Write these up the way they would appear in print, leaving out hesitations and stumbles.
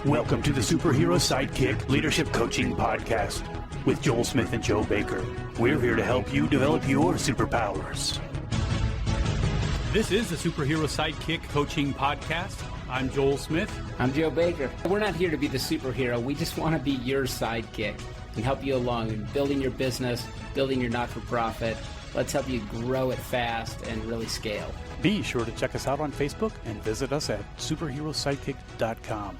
Welcome to the Superhero Sidekick Leadership Coaching Podcast with Joel Smith and Joe Baker. We're here to help you develop your superpowers. This is the Superhero Sidekick Coaching Podcast. I'm Joel Smith. I'm Joe Baker. We're not here to be the superhero. We just want to be your sidekick and help you along in building your business, building your not-for-profit. Let's help you grow it fast and really scale. Be sure to check us out on Facebook and visit us at superherosidekick.com.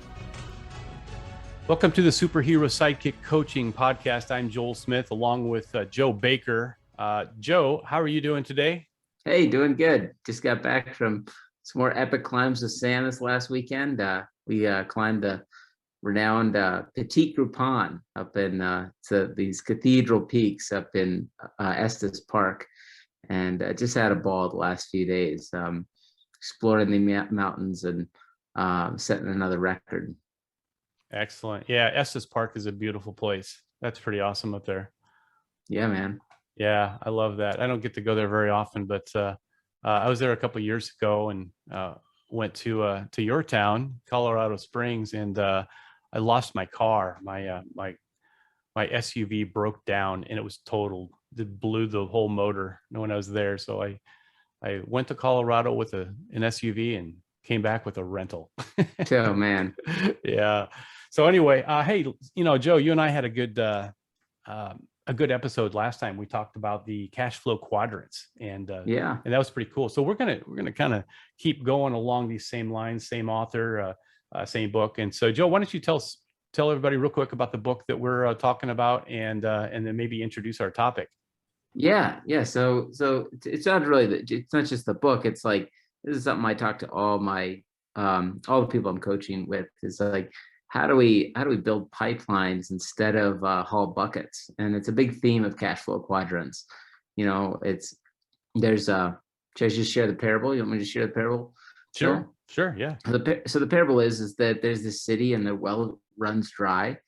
Welcome to the Superhero Sidekick Coaching Podcast. I'm Joel Smith along with Joe Baker. Joe, how are you doing today? Hey, doing good. Just got back from some more epic climbs of sand this last weekend. We climbed the renowned Petit Groupon up in these cathedral peaks up in Estes Park, and just had a ball the last few days, exploring the mountains and setting another record. Excellent. Yeah, Estes Park is a beautiful place. That's pretty awesome up there. Yeah, man. Yeah, I love that. I don't get to go there very often, but I was there a couple of years ago and went to your town, Colorado Springs, and I lost my car. My SUV broke down and it was totaled. It blew the whole motor when I was there. So I went to Colorado with an SUV and came back with a rental. Oh man. Yeah. So anyway, hey, Joe, you and I had a good episode last time. We talked about the cash flow quadrants, and that was pretty cool. So we're gonna kind of keep going along these same lines, same author, same book. And so, Joe, why don't you tell everybody real quick about the book that we're talking about, and then maybe introduce our topic. Yeah. So it's not really it's not just the book. It's like, this is something I talk to all the people I'm coaching with, is like, how do we build pipelines instead of haul buckets? And it's a big theme of cash flow quadrants. Should I just share the parable? You want me to share the parable? Sure. Yeah. So the parable is that there's this city and the well runs dry,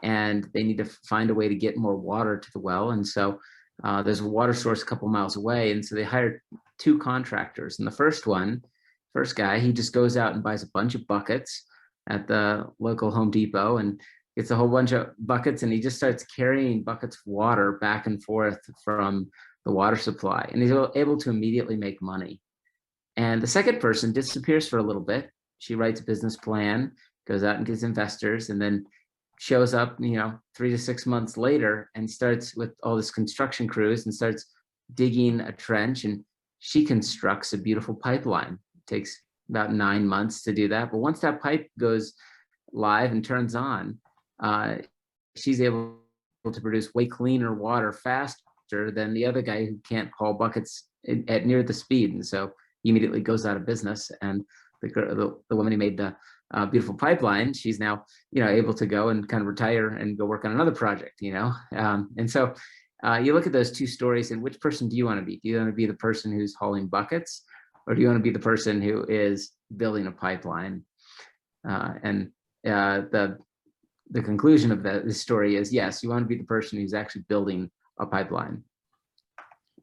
and they need to find a way to get more water to the well. And so there's a water source a couple miles away, and so they hired two contractors. And the first guy, he just goes out and buys a bunch of buckets at the local Home Depot and gets a whole bunch of buckets, and he just starts carrying buckets of water back and forth from the water supply, and he's able to immediately make money. And the second person disappears for a little bit. She writes a business plan, goes out and gets investors, and then shows up 3 to 6 months later and starts with all this construction crews and starts digging a trench, and she constructs a beautiful pipeline. It takes about 9 months to do that. But once that pipe goes live and turns on, she's able to produce way cleaner water faster than the other guy who can't haul buckets at near the speed. And so he immediately goes out of business. And the woman who made the beautiful pipeline, she's now able to go and kind of retire and go work on another project. And so you look at those two stories, and which person do you want to be? Do you want to be the person who's hauling buckets, or do you want to be the person who is building a pipeline? And the conclusion of this story is, yes, you want to be the person who's actually building a pipeline.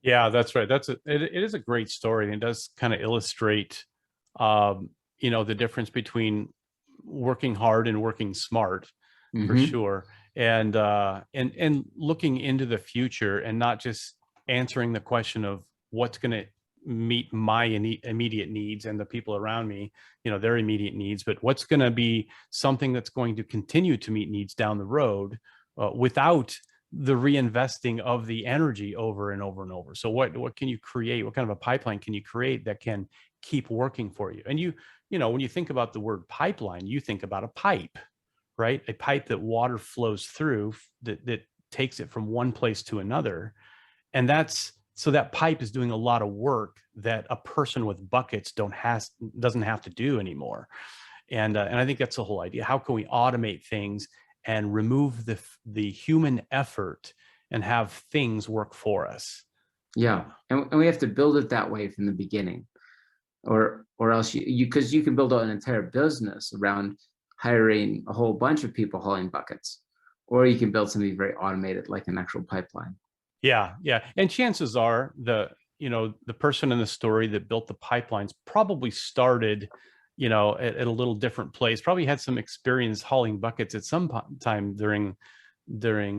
Yeah, that's right. It is a great story, and it does kind of illustrate, the difference between working hard and working smart, for sure, and looking into the future, and not just answering the question of what's going to meet my immediate needs and the people around me, their immediate needs, but what's going to be something that's going to continue to meet needs down the road without the reinvesting of the energy over and over and over. So what can you create? What kind of a pipeline can you create that can keep working for you? And when you think about the word pipeline, you think about a pipe, right? A pipe that water flows through, that takes it from one place to another. And so that pipe is doing a lot of work that a person with buckets doesn't have to do anymore. And I think that's the whole idea. How can we automate things and remove the human effort and have things work for us? Yeah, and we have to build it that way from the beginning, or else because you can build an entire business around hiring a whole bunch of people hauling buckets, or you can build something very automated like an actual pipeline. Yeah. And chances are the person in the story that built the pipelines probably started at a little different place, probably had some experience hauling buckets at some time during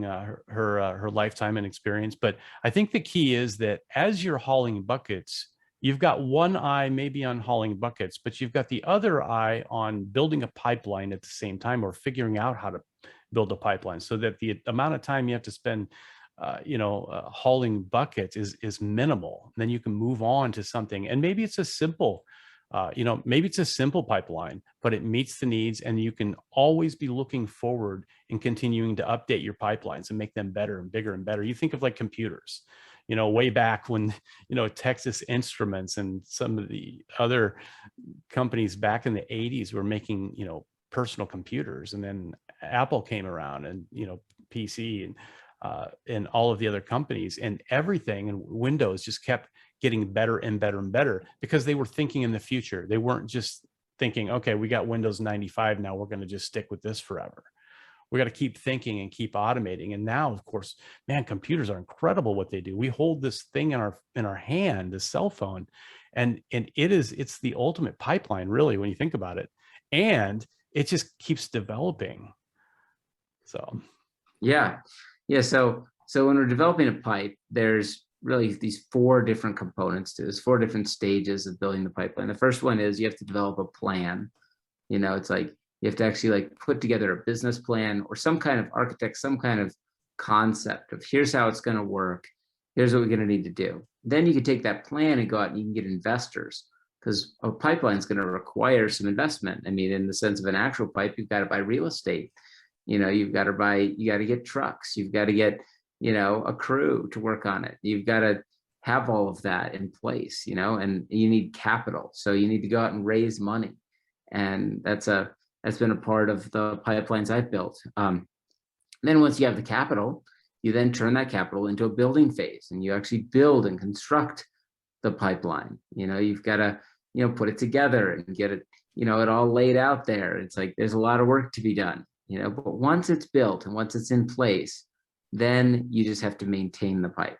her lifetime and experience. But I think the key is that as you're hauling buckets, you've got one eye maybe on hauling buckets, but you've got the other eye on building a pipeline at the same time, or figuring out how to build a pipeline, so that the amount of time you have to spend hauling buckets is minimal. Then you can move on to something, and maybe it's a simple pipeline, but it meets the needs, and you can always be looking forward and continuing to update your pipelines and make them better and bigger and better. You think of like computers, way back when, Texas Instruments and some of the other companies back in the 80s were making, personal computers, and then Apple came around, and, PC and all of the other companies, and everything, and Windows just kept getting better and better and better, because they were thinking in the future. They weren't just thinking, okay, we got Windows 95, now we're going to just stick with this forever. We got to keep thinking and keep automating. And now, of course, man, computers are incredible what they do. We hold this thing in our hand, the cell phone, and it's the ultimate pipeline, really, when you think about it. And it just keeps developing. So yeah. So when we're developing a pipe, there's really these 4 different components to this, 4 different stages of building the pipeline. The first one is you have to develop a plan. It's like you have to actually like put together a business plan, or some kind of architect, some kind of concept of here's how it's going to work. Here's what we're going to need to do. Then you can take that plan and go out and you can get investors, because a pipeline is going to require some investment. I mean, in the sense of an actual pipe, you've got to buy real estate. You got to get trucks. You've got to get, a crew to work on it. You've got to have all of that in place, and you need capital. So you need to go out and raise money. And that's been a part of the pipelines I've built. Then once you have the capital, you then turn that capital into a building phase, and you actually build and construct the pipeline. You've got to, put it together and get it, it all laid out there. It's like, there's a lot of work to be done, but once it's built and once it's in place, then you just have to maintain the pipe.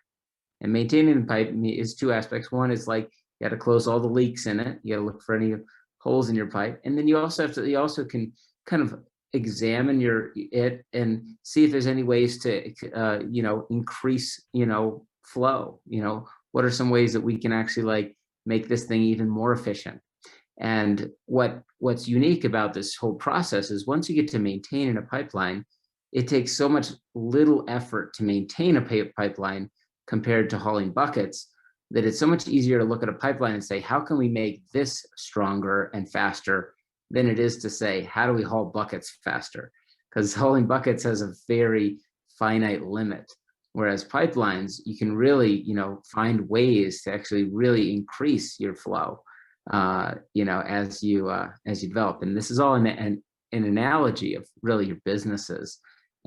And maintaining the pipe is 2 aspects. One is like, you got to close all the leaks in it. You got to look for any holes in your pipe. And then you also can kind of examine it and see if there's any ways to, increase, flow. What are some ways that we can actually like make this thing even more efficient? And what's unique about this whole process is once you get to maintain a pipeline, it takes so much little effort to maintain a pipeline compared to hauling buckets, that it's so much easier to look at a pipeline and say, how can we make this stronger and faster than it is to say, how do we haul buckets faster? Because hauling buckets has a very finite limit. Whereas pipelines, you can really, find ways to actually really increase your flow, as you develop. And this is all an analogy of really your businesses.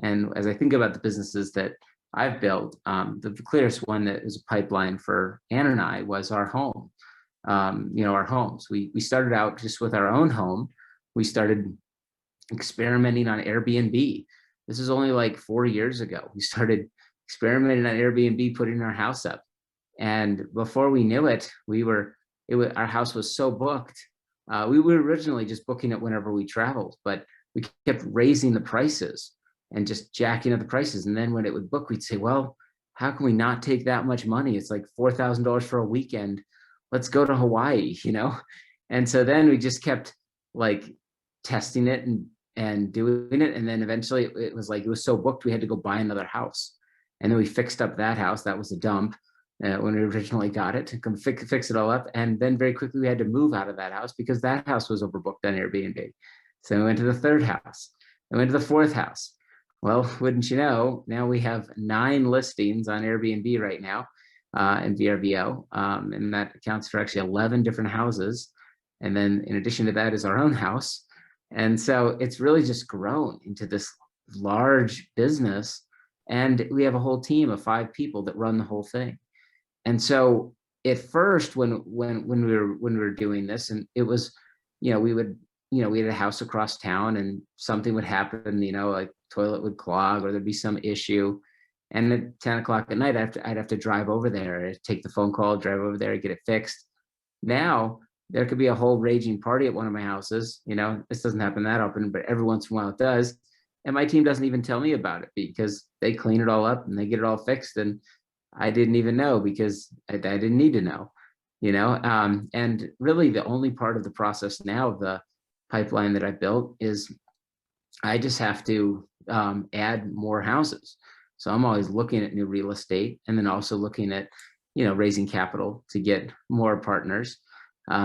And as I think about the businesses that I've built, the clearest one that is a pipeline for Ann and I was our home. Our homes. We started out just with our own home. We started experimenting on Airbnb. This is only like 4 years ago. We started experimenting on Airbnb, putting our house up. And before we knew it, our house was so booked. We were originally just booking it whenever we traveled, but we kept raising the prices and just jacking up the prices. And then when it would book, we'd say, well, how can we not take that much money? It's like $4,000 for a weekend. Let's go to Hawaii, And so then we just kept like testing it and doing it. And then eventually it was so booked, we had to go buy another house. And then we fixed up that house. That was a dump when we originally got it, to come fix it all up. And then very quickly we had to move out of that house because that house was overbooked on Airbnb. So we went to the 3rd house. I went to the 4th house. Well, wouldn't you know, now we have 9 listings on Airbnb right now in VRBO. And that accounts for actually 11 different houses. And then in addition to that is our own house. And so it's really just grown into this large business. And we have a whole team of 5 people that run the whole thing. And so at first, when we were doing this, and it was, we had a house across town and something would happen, like toilet would clog or there'd be some issue. And at 10 o'clock at night, I'd have to drive over there, take the phone call, drive over there, get it fixed. Now there could be a whole raging party at one of my houses. This doesn't happen that often, but every once in a while it does. And my team doesn't even tell me about it because they clean it all up and they get it all fixed. And I didn't even know because I didn't need to know, and really the only part of the process now of the pipeline that I built is I just have to add more houses. So I'm always looking at new real estate and then also looking at, raising capital to get more partners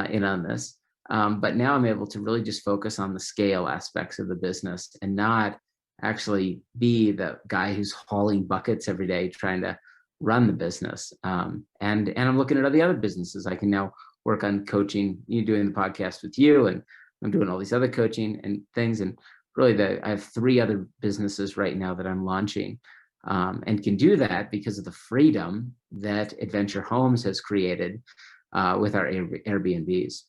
in on this. But now I'm able to really just focus on the scale aspects of the business and not actually be the guy who's hauling buckets every day trying to run the business. And I'm looking at all the other businesses. I can now work on coaching, doing the podcast with you, and I'm doing all these other coaching and things. And really I have 3 other businesses right now that I'm launching, and can do that because of the freedom that Adventure Homes has created with our Airbnbs.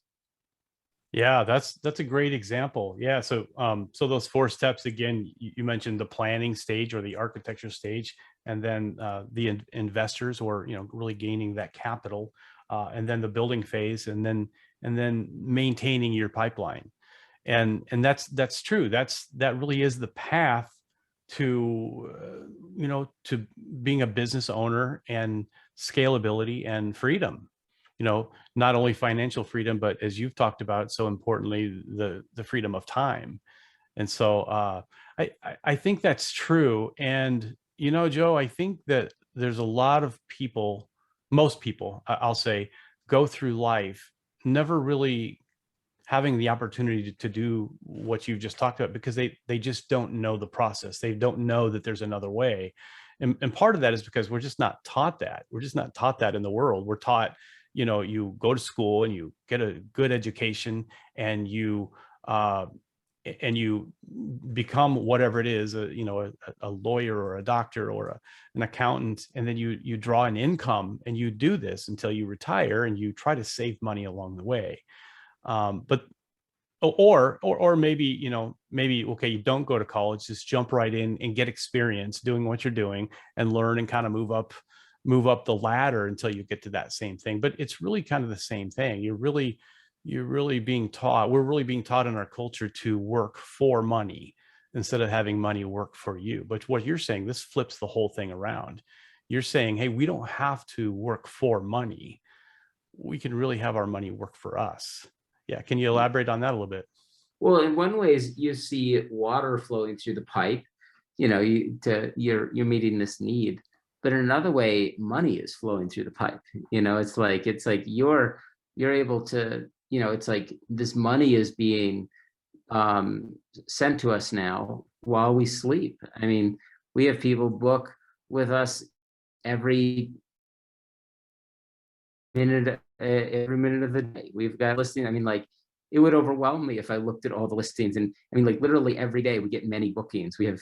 Yeah, that's a great example. Yeah. So those 4 steps, again, you mentioned the planning stage or the architecture stage, and then the investors, or, really gaining that capital, and then the building phase, and then maintaining your pipeline. And that's true. That really is the path to, to being a business owner, and scalability and freedom. Not only financial freedom, but as you've talked about, so importantly, the freedom of time. And so I think that's true. And, Joe, I think that there's a lot of people, most people, I'll say, go through life never really having the opportunity to do what you've just talked about, because they just don't know the process. They don't know that there's another way. And part of that is because we're just not taught that. We're just not taught that in the world. We're taught, you go to school and you get a good education, and you become whatever it is, a lawyer or a doctor or an accountant, and then you draw an income, and you do this until you retire, and you try to save money along the way. But or maybe, okay, you don't go to college, just jump right in and get experience doing what you're doing, and learn and kind of move up the ladder until you get to that same thing. But it's really kind of the same thing. You're really being taught, we're really being taught in our culture to work for money instead of having money work for you. But what you're saying, this flips the whole thing around. You're saying, hey, we don't have to work for money. We can really have our money work for us. Yeah. Can you elaborate on that a little bit? Well, in one way is you see water flowing through the pipe, you're meeting this need. But in another way, money is flowing through the pipe. It's like you're able to, it's like this money is being sent to us now while we sleep. I mean, we have people book with us every minute of the day. We've got listing. I mean, like, it would overwhelm me if I looked at all the listings. And I mean, like, literally every day we get many bookings. We have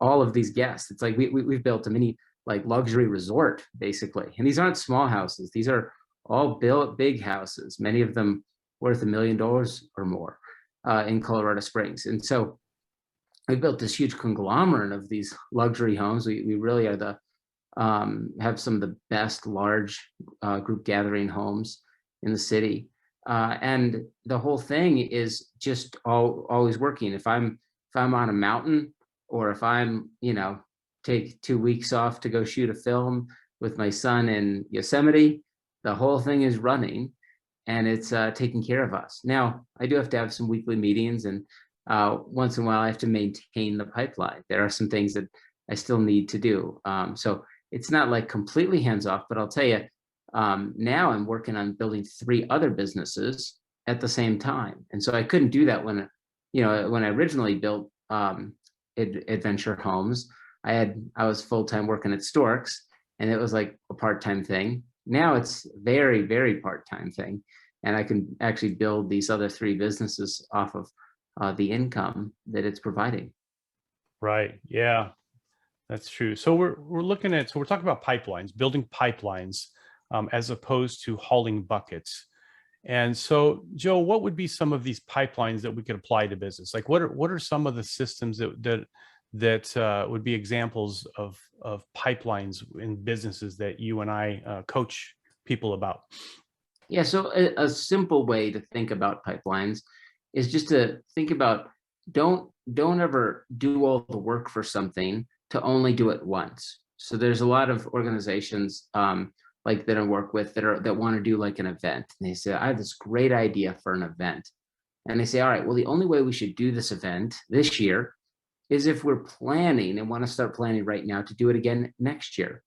all of these guests. It's like we've built a mini, like, luxury resort, basically. And these aren't small houses. These are all built big houses, many of them worth $1 million or more in Colorado Springs. And so we built this huge conglomerate of these luxury homes. We really are have some of the best large group gathering homes in the city. And the whole thing is just always working. If I'm on a mountain, or if I'm, take 2 weeks off to go shoot a film with my son in Yosemite, the whole thing is running, and it's taking care of us. Now, I do have to have some weekly meetings, and once in a while I have to maintain the pipeline. There are some things that I still need to do. So it's not like completely hands off, but I'll tell you, now I'm working on building 3 other businesses at the same time. And so I couldn't do that when I originally built Adventure Homes. I was full-time working at Storks, and it was like a part-time thing. Now it's very, very part-time thing. And I can actually build these other 3 businesses off of the income that it's providing. Right. Yeah. That's true. So we're talking about pipelines, building pipelines, as opposed to hauling buckets. And so, Joe, what would be some of these pipelines that we could apply to business? Like, what are some of the systems that would be examples of pipelines in businesses that you and I coach people about? Yeah, so a simple way to think about pipelines is just to think about, don't ever do all the work for something to only do it once. So there's a lot of organizations like that I work with that want to do like an event. And they say, I have this great idea for an event. And they say, all right, well, the only way we should do this event this year is if we're planning and want to start planning right now to do it again next year.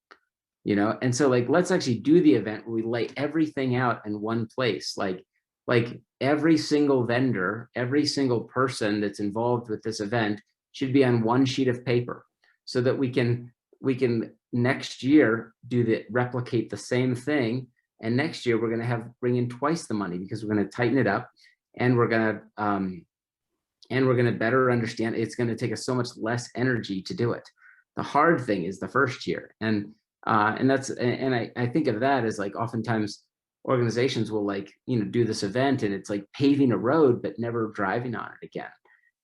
And so like, let's actually do the event where we lay everything out in one place, like every single vendor, every single person that's involved with this event should be on one sheet of paper, so that we can next year replicate the same thing. And next year we're going to bring in twice the money, because we're going to tighten it up, and we're going to better understand. It's going to take us so much less energy to do it. The hard thing is the first year. And I think of that as like, oftentimes organizations will like, do this event, and it's like paving a road, but never driving on it again.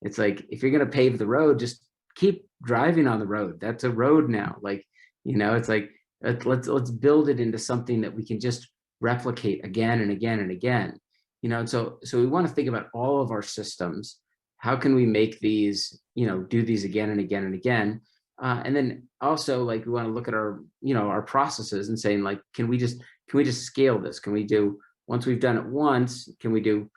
It's like, if you're going to pave the road, just keep driving on the road. That's a road now. Like, it's like, let's build it into something that we can just replicate again and again and again. And so we want to think about all of our systems. How can we make these, do these again and again and again? And then also, like, we want to look at our processes and saying, like, can we just scale this? Can we do, once we've done it once, we did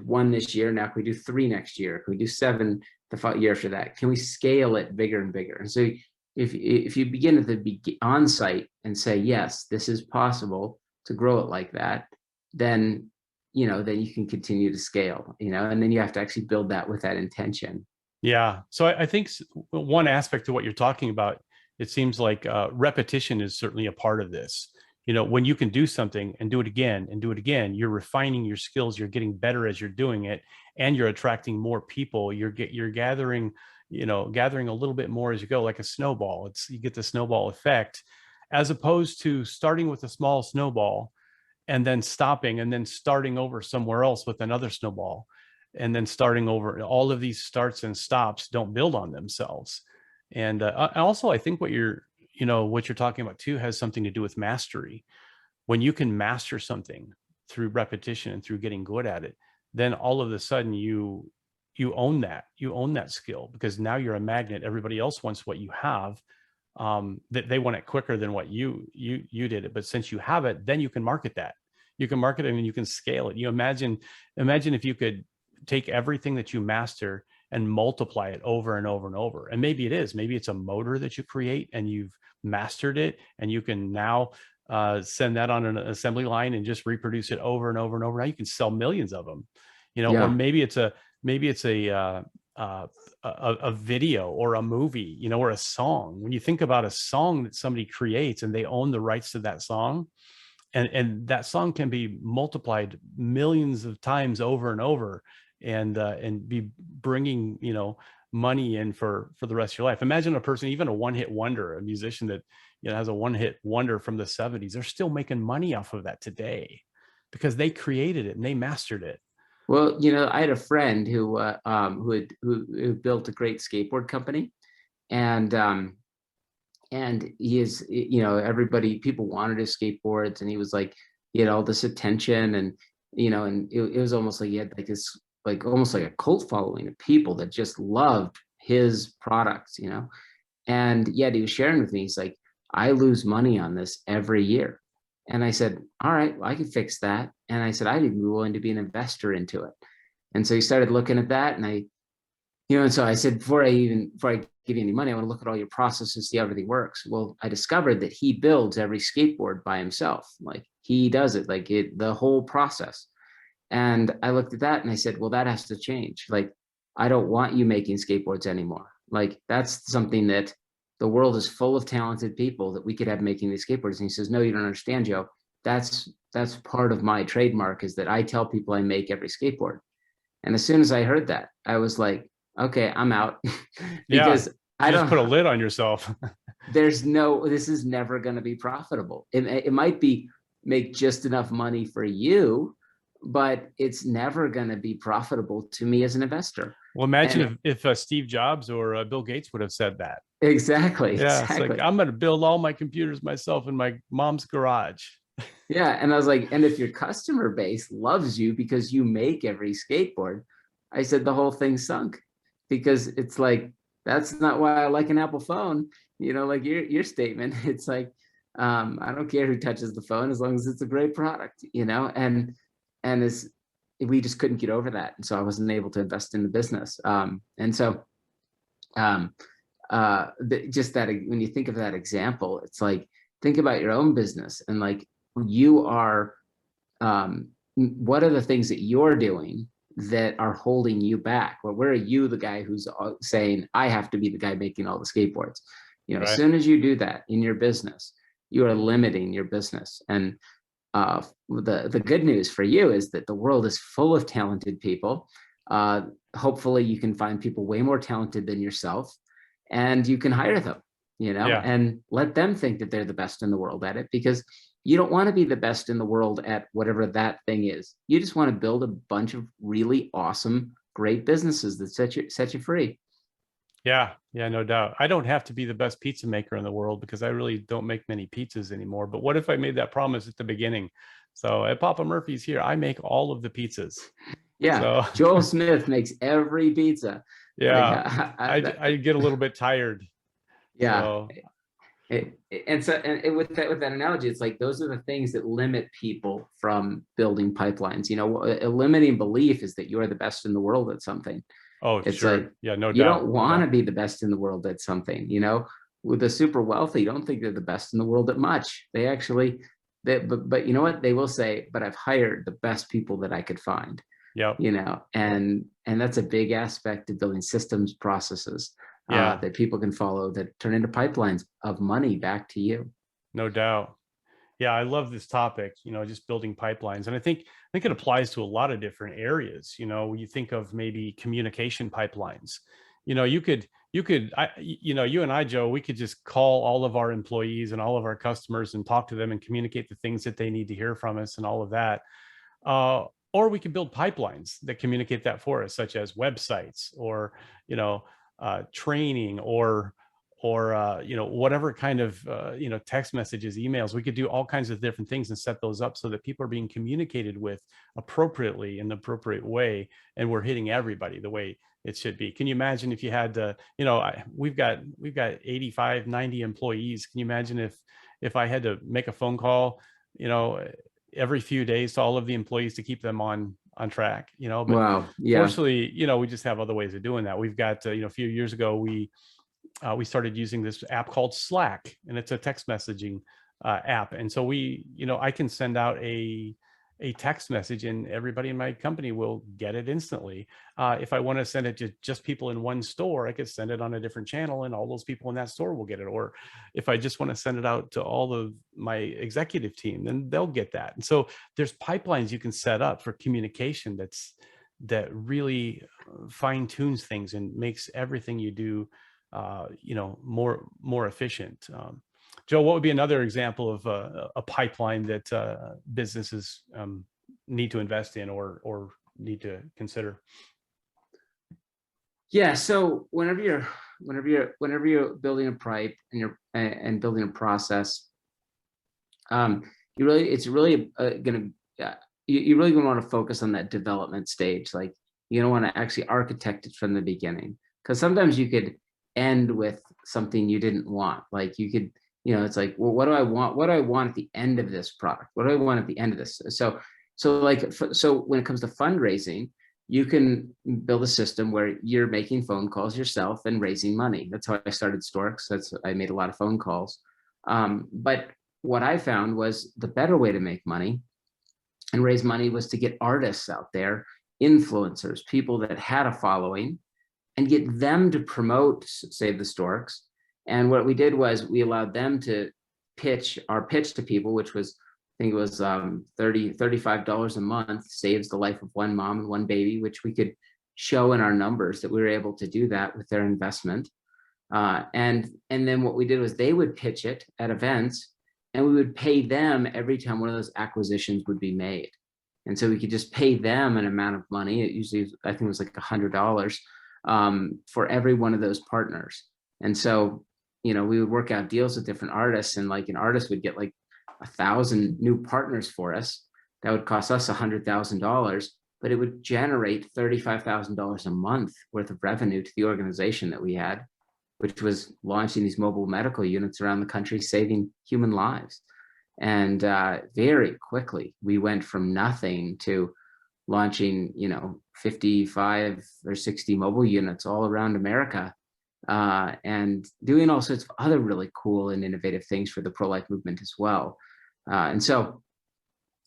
1 this year, now can we do 3 next year? Can we do 7 the year after that? Can we scale it bigger and bigger? And so if you begin at the on-site and say, yes, this is possible to grow it like that, then you can continue to scale, and then you have to actually build that with that intention. Yeah. So I think one aspect of what you're talking about, it seems like repetition is certainly a part of this. When you can do something and do it again and do it again, you're refining your skills, you're getting better as you're doing it, and you're attracting more people. You're gathering, gathering a little bit more as you go, like a snowball. You get the snowball effect, as opposed to starting with a small snowball and then stopping and then starting over somewhere else with another snowball, and then starting over. All of these starts and stops don't build on themselves. And also, I think what you're talking about too has something to do with mastery. When you can master something through repetition and through getting good at it, then all of a sudden you own that skill, because now you're a magnet. Everybody else wants what you have. That they want it quicker than what you did it. But since you have it, then you can market that. You can market it and you can scale it. You imagine if you could take everything that you master and multiply it over and over and over. And maybe it's a motor that you create and you've mastered it, and you can now send that on an assembly line and just reproduce it over and over and over. Now you can sell millions of them, or maybe it's a video or a movie, or a song. When you think about a song that somebody creates and they own the rights to that song, and that song can be multiplied millions of times over and over, and be bringing, money in for the rest of your life. Imagine a person, even a one-hit wonder, a musician that has a one-hit wonder from the 70s. They're still making money off of that today because they created it and they mastered it. Well, I had a friend who built a great skateboard company, and he is, people wanted his skateboards, and he was like, he had all this attention, and and it was almost like he had like this, like almost like a cult following of people that just loved his products, and yet he was sharing with me, he's like, I lose money on this every year. And I said, all right, well, I can fix that. And I said, I'd even be willing to be an investor into it. And so he started looking at that, and and so I said, before I give you any money, I want to look at all your processes, see how everything works. Well, I discovered that he builds every skateboard by himself. Like, he does it, like the whole process. And I looked at that and I said, well, that has to change. Like, I don't want you making skateboards anymore. Like, that's something that the world is full of talented people that we could have making these skateboards. And he says, no, you don't understand, Joe. That's part of my trademark, is that I tell people I make every skateboard. And as soon as I heard that, I was like, okay, I'm out. Because I don't put a lid on yourself. This is never going to be profitable. It might make just enough money for you, but it's never going to be profitable to me as an investor. Well, imagine if Steve Jobs or Bill Gates would have said that. Exactly. Yeah, exactly. It's like, I'm going to build all my computers myself in my mom's garage. Yeah. And I was like, and if your customer base loves you because you make every skateboard, I said the whole thing sunk, because it's like, that's not why I like an Apple phone. Like your statement, it's like, I don't care who touches the phone as long as it's a great product, and we just couldn't get over that. And so I wasn't able to invest in the business. And so um, just that, when you think of that example, it's like, think about your own business, and like, you are, what are the things that you're doing that are holding you back? Well, where are you the guy who's saying, I have to be the guy making all the skateboards? As Right. soon as you do that in your business, you are limiting your business. And the good news for you is that the world is full of talented people. Hopefully you can find people way more talented than yourself, and you can hire them, Yeah. and let them think that they're the best in the world at it, because you don't want to be the best in the world at whatever that thing is. You just want to build a bunch of really awesome, great businesses that set you free. Yeah. Yeah. No doubt. I don't have to be the best pizza maker in the world because I really don't make many pizzas anymore. But what if I made that promise at the beginning? So at Papa Murphy's here, I make all of the pizzas. Yeah, So Joel Smith makes every pizza. Like, yeah, I get a little bit tired. yeah. So And with that analogy, it's like, those are the things that limit people from building pipelines. A limiting belief is that you're the best in the world at something. oh, It's sure. like, Yeah, no you doubt. don't No want to doubt. be the best in the world at something. With the super wealthy, don't think they're the best in the world at much. They actually, but you know what? They will say, but I've hired the best people that I could find. Yep. And that's a big aspect of building systems, processes Yeah, that people can follow, that turn into pipelines of money back to you. no doubt. Yeah, I love this topic, just building pipelines. And I think it applies to a lot of different areas. You think of maybe communication pipelines. You and I, Joe, we could just call all of our employees and all of our customers and talk to them and communicate the things that they need to hear from us and all of that. Or we can build pipelines that communicate that for us, such as websites or, training or whatever kind of text messages, emails. We could do all kinds of different things and set those up so that people are being communicated with appropriately in the appropriate way, and we're hitting everybody the way it should be. Can you imagine if you had we've got 85, 90 employees. Can you imagine if I had to make a phone call every few days to all of the employees to keep them on track? But Wow. Yeah. fortunately, we just have other ways of doing that. We've got a few years ago, we started using this app called Slack, and it's a text messaging app. And so I can send out a text message, and everybody in my company will get it instantly. If I want to send it to just people in one store, I could send it on a different channel, and all those people in that store will get it. Or if I just want to send it out to all of my executive team, then they'll get that. And so there's pipelines you can set up for communication that really fine tunes things and makes everything you do more efficient. Joe, what would be another example of a pipeline that businesses need to invest in or need to consider? Yeah. So whenever you're building a pipe and building a process, it's really gonna you really gonna want to focus on that development stage. Like, you don't want to actually architect it from the beginning, because sometimes you could end with something you didn't want. Like, you could, it's like, well, what do I want? What do I want at the end of this product? What do I want at the end of this? So when it comes to fundraising, you can build a system where you're making phone calls yourself and raising money. That's how I started Storks. I made a lot of phone calls. But what I found was the better way to make money and raise money was to get artists out there, influencers, people that had a following, and get them to promote Save the Storks. And what we did was we allowed them to pitch to people, which was, I think it was $35 a month, saves the life of one mom and one baby, which we could show in our numbers that we were able to do that with their investment. And then what we did was they would pitch it at events, and we would pay them every time one of those acquisitions would be made. And so we could just pay them an amount of money. It usually, I think it was like $100 for every one of those partners. And so, we would work out deals with different artists, and like an artist would get like 1,000 new partners for us, that would cost us $100,000, but it would generate $35,000 a month worth of revenue to the organization that we had, which was launching these mobile medical units around the country, saving human lives. And very quickly, we went from nothing to launching, 55 or 60 mobile units all around America, and doing all sorts of other really cool and innovative things for the pro-life movement as well. And so,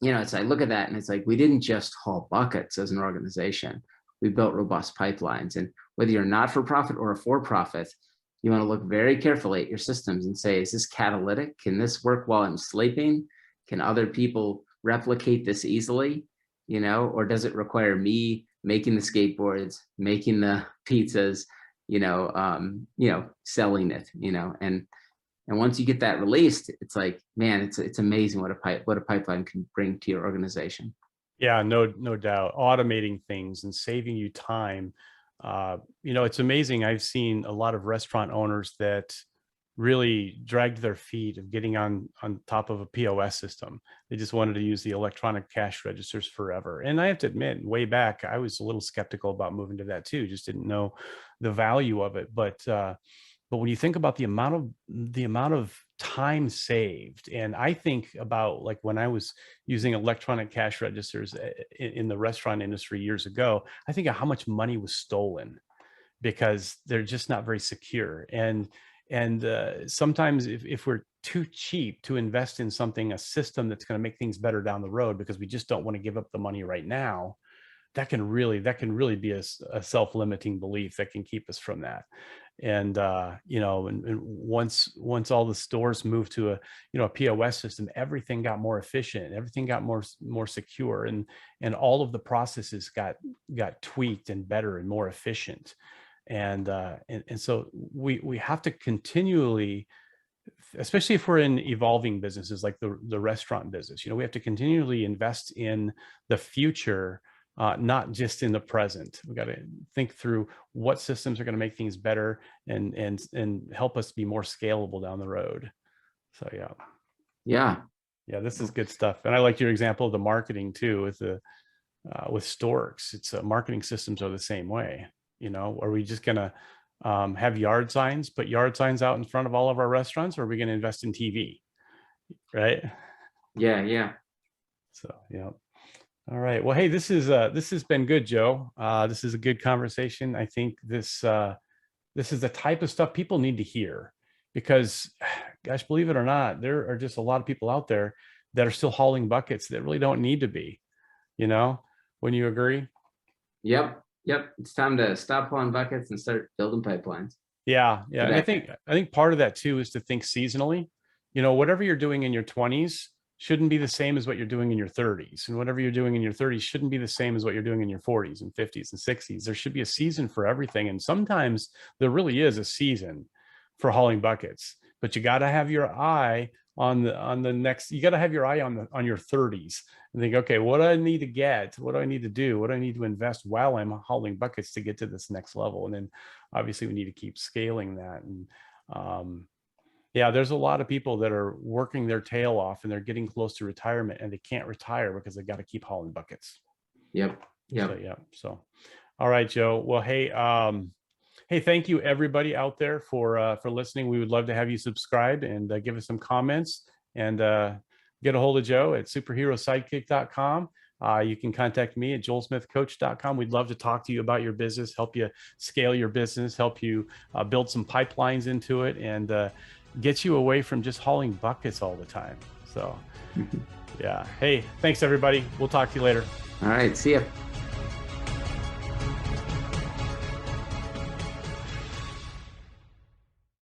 I look at that and it's like, we didn't just haul buckets as an organization. We built robust pipelines. And whether you're not for profit or a for-profit, you want to look very carefully at your systems and say, is this catalytic? Can this work while I'm sleeping? Can other people replicate this easily? Or does it require me making the skateboards, making the pizzas, selling it, and once you get that released, it's like, man, it's amazing what a pipeline can bring to your organization. Yeah, no doubt. Automating things and saving you time. It's amazing. I've seen a lot of restaurant owners that really dragged their feet of getting on top of a POS system. They just wanted to use the electronic cash registers forever. And I have to admit, way back, I was a little skeptical about moving to that too. Just didn't know the value of it. But when you think about the amount of time saved, and I think about like when I was using electronic cash registers in the restaurant industry years ago, I think of how much money was stolen because they're just not very secure. And sometimes if we're too cheap to invest in something, a system that's going to make things better down the road, because we just don't want to give up the money right now, that can really be a self-limiting belief that can keep us from that. And and once all the stores moved to a POS system, everything got more efficient, everything got more secure, and all of the processes got tweaked and better and more efficient. And so we have to continually, especially if we're in evolving businesses like the restaurant business, we have to continually invest in the future, not just in the present. We got to think through what systems are going to make things better and help us be more scalable down the road. So yeah, this is good stuff. And I like your example of the marketing too with Storks. It's marketing systems are the same way. Are we just going to have yard signs, put yard signs out in front of all of our restaurants, or are we going to invest in TV? Right? Yeah. So, yeah. All right. Well, hey, this has been good, Joe. This is a good conversation. I think this is the type of stuff people need to hear because, gosh, believe it or not, there are just a lot of people out there that are still hauling buckets that really don't need to be, Wouldn't you agree? Yep. It's time to stop hauling buckets and start building pipelines. Yeah. And I think part of that too is to think seasonally. Whatever you're doing in your 20s shouldn't be the same as what you're doing in your 30s. And whatever you're doing in your 30s shouldn't be the same as what you're doing in your 40s and 50s and 60s. There should be a season for everything. And sometimes there really is a season for hauling buckets, but you got to have your eye on the next, you got to have your eye on your 30s and think, okay, what do I need to get? What do I need to do? What do I need to invest while I'm hauling buckets to get to this next level? And then obviously we need to keep scaling that. And there's a lot of people that are working their tail off and they're getting close to retirement and they can't retire because they got to keep hauling buckets. Yep. So, all right, Joe. Well, hey, thank you everybody out there for listening. We would love to have you subscribe and give us some comments and get a hold of Joe at superherosidekick.com. You can contact me at joelsmithcoach.com. We'd love to talk to you about your business, help you scale your business, help you build some pipelines into it, and get you away from just hauling buckets all the time. So, yeah. Hey, thanks everybody. We'll talk to you later. All right. See ya.